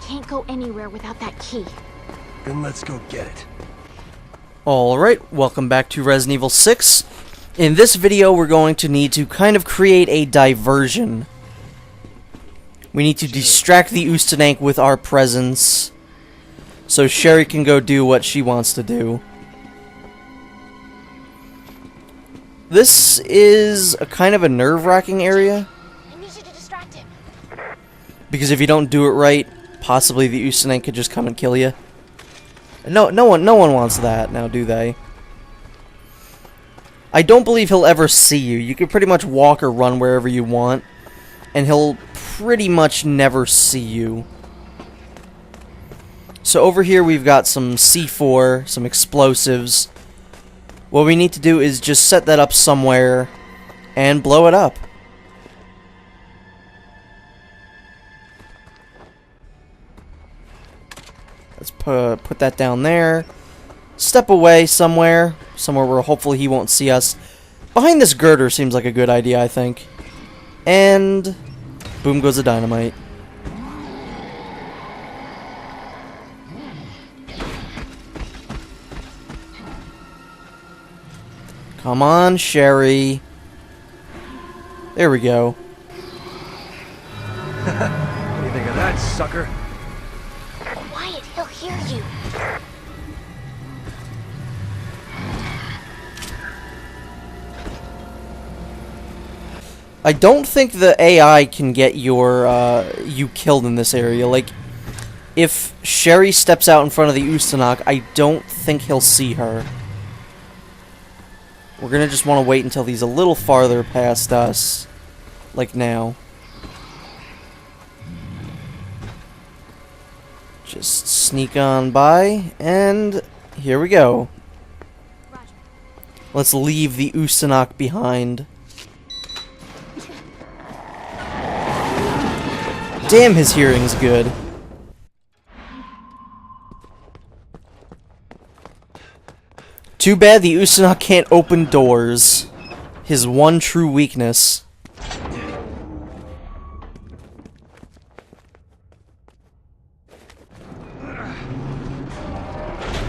can't go anywhere without that key. Then let's go get it. Alright, welcome back to Resident Evil 6. In this video, we're going to need to kind of create a diversion. We need to distract the Ustenank with our presence, so Sherry can go do what she wants to do. This is a kind of a nerve-wracking area, I need you to distract him. because if you don't do it right, possibly the Ustenank could just come and kill you. No one wants that, now do they? I don't believe he'll ever see you. You can pretty much walk or run wherever you want, and he'll pretty much never see you. So over here we've got some C4, some explosives. What we need to do is just set that up somewhere and blow it up. Let's put that down there. Step away somewhere where hopefully he won't see us. Behind this girder seems like a good idea, I think. And boom goes the dynamite. Come on, Sherry. There we go. What do you think of that, sucker? Quiet, he'll hear you. I don't think the AI can get you killed in this area. Like, if Sherry steps out in front of the Ustenank, I don't think he'll see her. We're gonna just want to wait until he's a little farther past us. Like now. Just sneak on by, and here we go. Let's leave the Ustenank behind. Damn, his hearing's good. Too bad the Ustenank can't open doors. His one true weakness.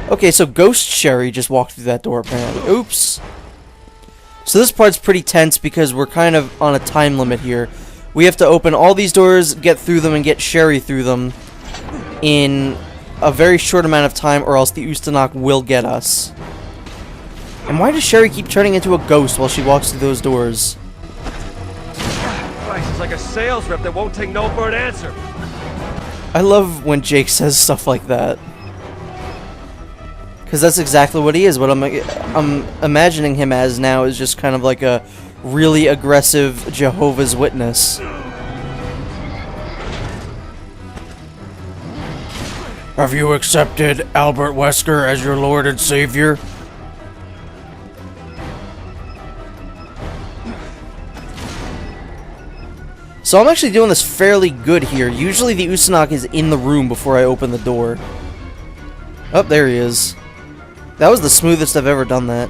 Okay, so Ghost Sherry just walked through that door apparently. Oops. So this part's pretty tense because we're kind of on a time limit here. We have to open all these doors, get through them, and get Sherry through them in a very short amount of time, or else the Ustenank will get us. And why does Sherry keep turning into a ghost while she walks through those doors? Christ, it's like a sales rep that won't take no for an answer. I love when Jake says stuff like that. Because that's exactly what he is. What I'm imagining him as now is just kind of like a really aggressive Jehovah's Witness. Have you accepted Albert Wesker as your Lord and Savior? So I'm actually doing this fairly good here. Usually the Ustenank is in the room before I open the door. Oh, there he is. That was the smoothest I've ever done that.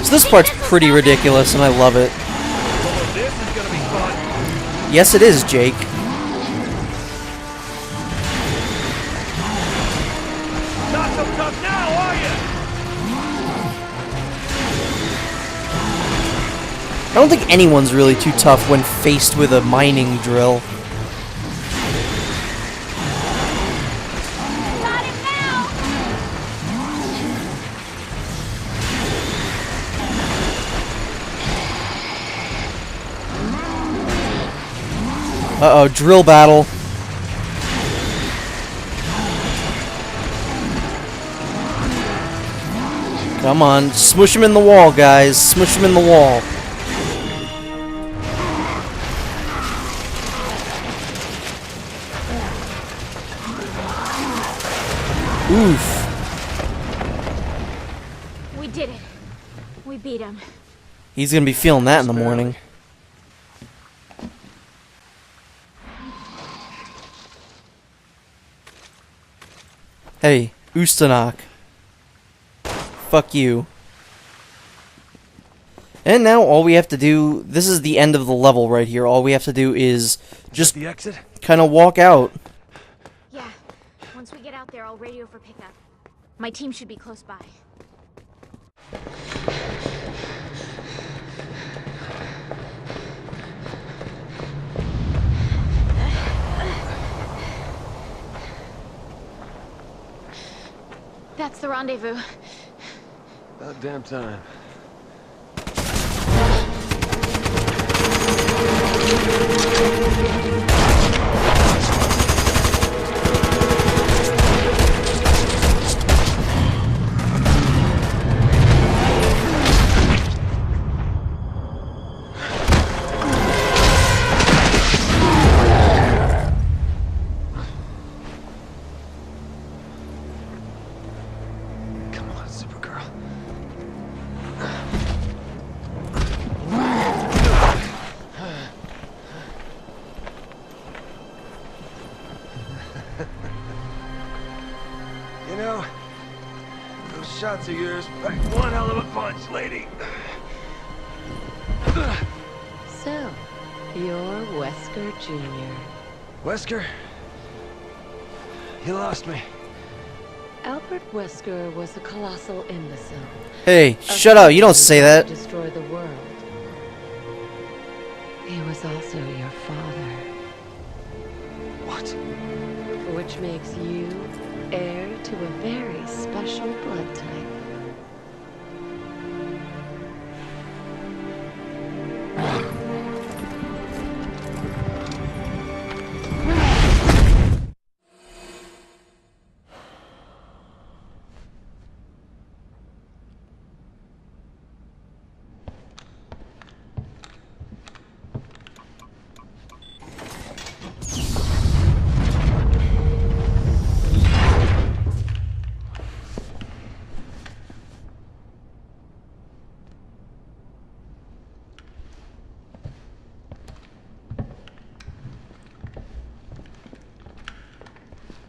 So this part's pretty ridiculous, and I love it. Well, this is gonna be fun. Yes, it is, Jake. Not so tough now, are you? I don't think anyone's really too tough when faced with a mining drill. Got him now! Uh-oh, drill battle. Come on, smush him in the wall, guys. Smush him in the wall. Oof. We did it. We beat him. He's gonna be feeling that in the morning. Hey, Ustanok. Fuck you. And now all we have to do, this is the end of the level right here, all we have to do is just The exit? kind of walk out. Yeah. Once we get out there, I'll radio for pickup. My team should be close by. That's the rendezvous. About damn time. Come on, Supergirl. You know, those shots of yours packed one hell of a punch, lady. So, you're Wesker Jr. Wesker, you lost me. Albert Wesker was a colossal imbecile. Hey, A shut up, you don't say that. to destroy the world. He was also your father, What? which makes you heir to a very special blood type.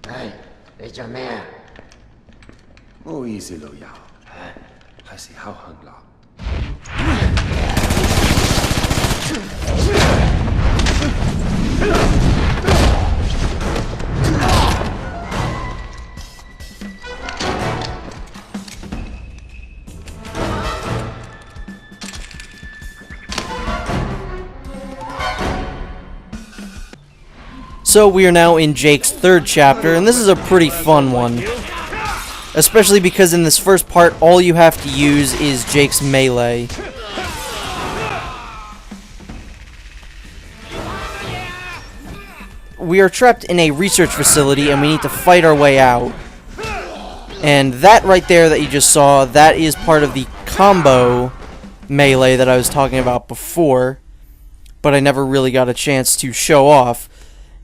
Hey, 你做咩啊？唔好意思，老友，係時候行啦。So we are now in Jake's third chapter, and this is a pretty fun one. Especially because in this first part, all you have to use is Jake's melee. We are trapped in a research facility, and we need to fight our way out. And that right there that you just saw, that is part of the combo melee that I was talking about before, but I never really got a chance to show off.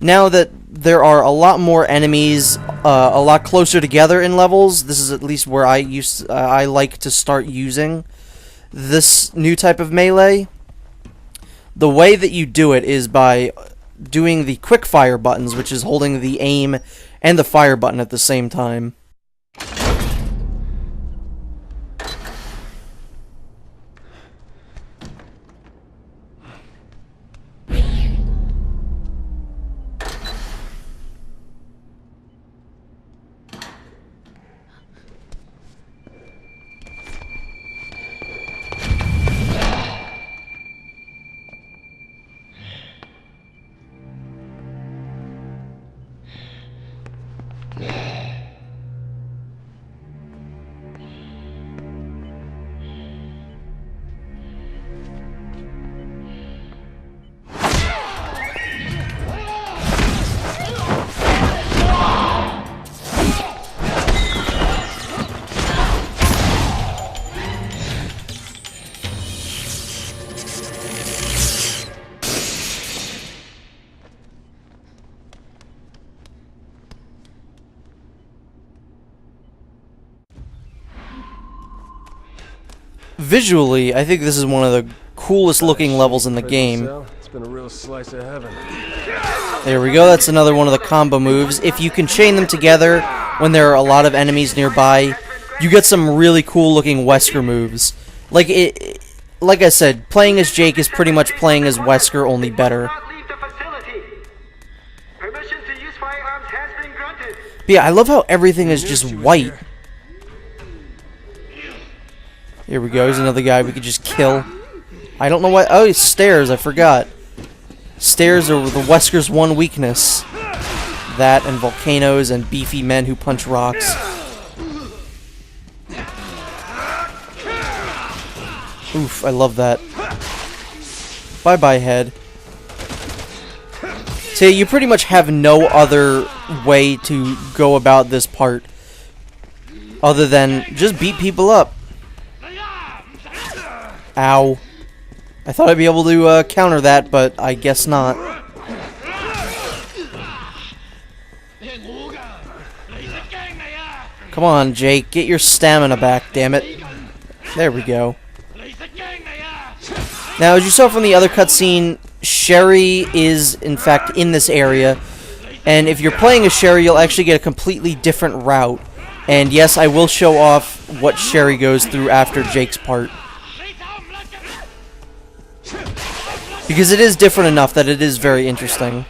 Now that there are a lot more enemies, a lot closer together in levels, this is at least where I like to start using this new type of melee. The way that you do it is by doing the quick fire buttons, which is holding the aim and the fire button at the same time. Visually, I think this is one of the coolest looking levels in the game. It's been a real slice of heaven. There we go, that's another one of the combo moves. If you can chain them together, when there are a lot of enemies nearby, you get some really cool looking Wesker moves. Like I said, playing as Jake is pretty much playing as Wesker, only better. But yeah, I love how everything is just white. Here we go, here's another guy we could just kill. I don't know why. Oh, it's stairs, I forgot. Stairs are the Wesker's one weakness. That and volcanoes and beefy men who punch rocks. Oof, I love that. Bye-bye, head. So you pretty much have no other way to go about this part other than just beat people up. Ow. I thought I'd be able to counter that, but I guess not. Come on, Jake. Get your stamina back, damn it. There we go. Now, as you saw from the other cutscene, Sherry is, in fact, in this area. And if you're playing as Sherry, you'll actually get a completely different route. And yes, I will show off what Sherry goes through after Jake's part. Because it is different enough that it is very interesting.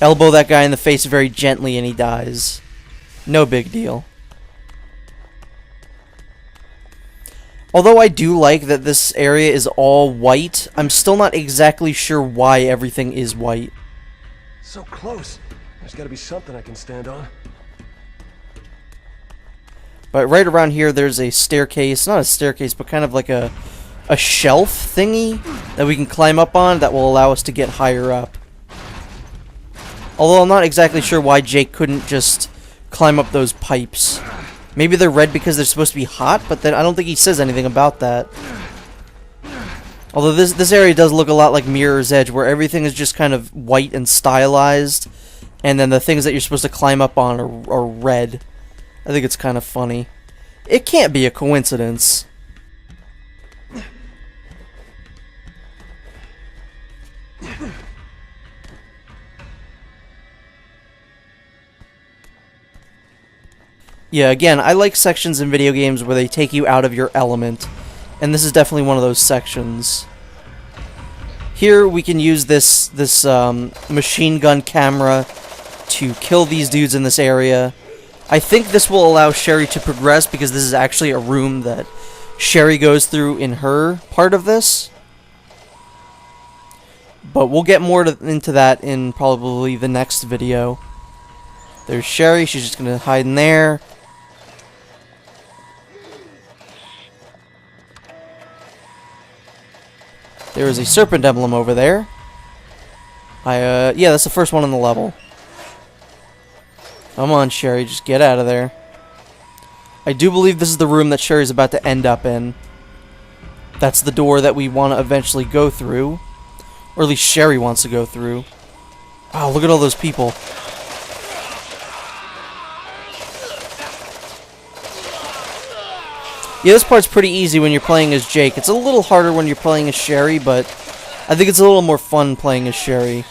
Elbow that guy in the face very gently and he dies. No big deal. Although I do like that this area is all white, I'm still not exactly sure why everything is white. So close. There's gotta be something I can stand on. But right around here there's a staircase, not a staircase, but kind of like a shelf thingy that we can climb up on that will allow us to get higher up. Although I'm not exactly sure why Jake couldn't just climb up those pipes. Maybe they're red because they're supposed to be hot, but then I don't think he says anything about that. Although this area does look a lot like Mirror's Edge, where everything is just kind of white and stylized, and then the things that you're supposed to climb up on are red. I think it's kind of funny. It can't be a coincidence. Yeah, again, I like sections in video games where they take you out of your element, and this is definitely one of those sections. Here we can use this machine gun camera to kill these dudes in this area. I think this will allow Sherry to progress because this is actually a room that Sherry goes through in her part of this. But we'll get more into that in probably the next video. There's Sherry, she's just gonna hide in there. There is a serpent emblem over there. Yeah, that's the first one on the level. Come on, Sherry, just get out of there. I do believe this is the room that Sherry's about to end up in. That's the door that we want to eventually go through. Or at least Sherry wants to go through. Wow, look at all those people. Yeah, this part's pretty easy when you're playing as Jake. It's a little harder when you're playing as Sherry, but I think it's a little more fun playing as Sherry.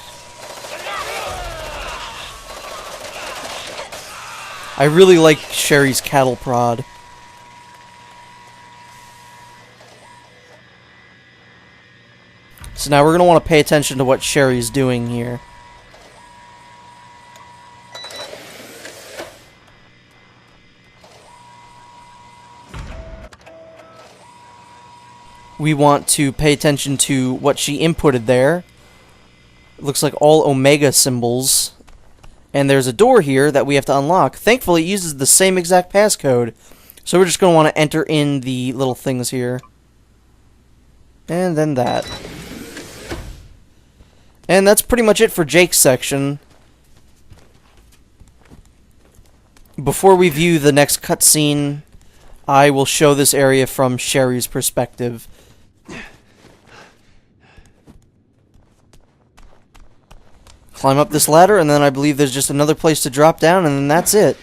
I really like Sherry's cattle prod. So now we're going to want to pay attention to what Sherry's doing here. We want to pay attention to what she inputted there. It looks like all Omega symbols. And there's a door here that we have to unlock. Thankfully, it uses the same exact passcode. So we're just going to want to enter in the little things here. And then that. And that's pretty much it for Jake's section. Before we view the next cutscene, I will show this area from Sherry's perspective. Climb up this ladder, and then I believe there's just another place to drop down, and then that's it.